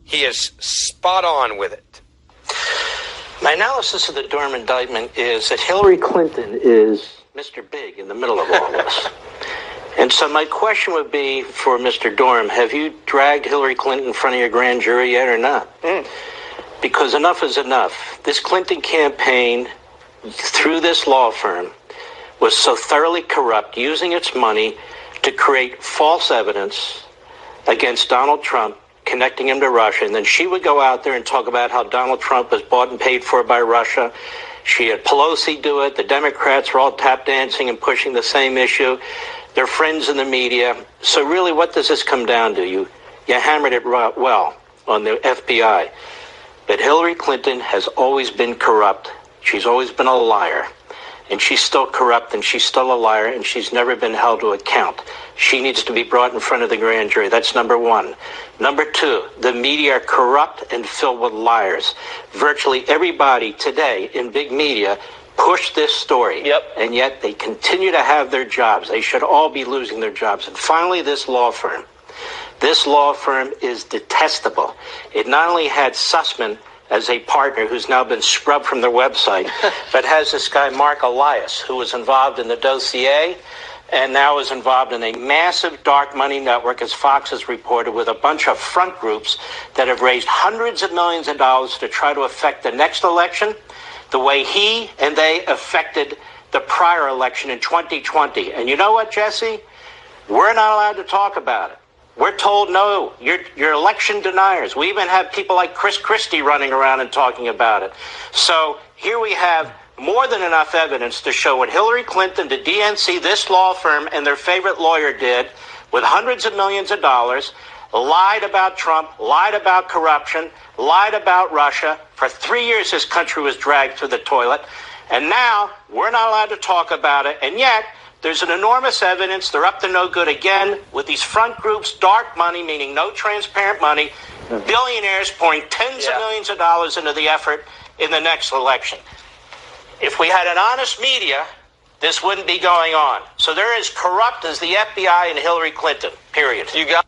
He is spot on with it. My analysis of the Durham indictment is that Hillary Clinton is Mr. Big in the middle of all this. And so my question would be for Mr. Durham, have you dragged Hillary Clinton in front of your grand jury yet or not? Because enough is enough. This Clinton campaign, through this law firm, was so thoroughly corrupt, using its money to create false evidence against Donald Trump, connecting him to Russia. And then she would go out there and talk about how Donald Trump was bought and paid for by Russia. She had Pelosi do it. The Democrats were all tap dancing and pushing the same issue. They're friends in the media. So really, what does this come down to? You hammered it well on the FBI. But Hillary Clinton has always been corrupt. She's always been a liar. And she's still corrupt, and she's still a liar, and she's never been held to account. She needs to be brought in front of the grand jury. That's number one. Number two, the media are corrupt and filled with liars. Virtually everybody today in big media pushed this story. Yep. And yet they continue to have their jobs. They should all be losing their jobs. And finally, this law firm. This law firm is detestable. It not only had Sussman as a partner who's now been scrubbed from their website, but has this guy, Mark Elias, who was involved in the dossier and now is involved in a massive dark money network, as Fox has reported, with a bunch of front groups that have raised hundreds of millions of dollars to try to affect the next election the way he and they affected the prior election in 2020. And you know what, Jesse? We're not allowed to talk about it. We're told, no, you're election deniers. We even have people like Chris Christie running around and talking about it. So here we have more than enough evidence to show what Hillary Clinton, the DNC, this law firm, and their favorite lawyer did with hundreds of millions of dollars, lied about Trump, lied about corruption, lied about Russia. For 3 years, this country was dragged through the toilet. And now we're not allowed to talk about it. And yet, there's an enormous evidence. They're up to no good again with these front groups, dark money, meaning no transparent money, billionaires pouring tens of millions of dollars into the effort in the next election. If we had an honest media, this wouldn't be going on. So they're as corrupt as the FBI and Hillary Clinton, period. You got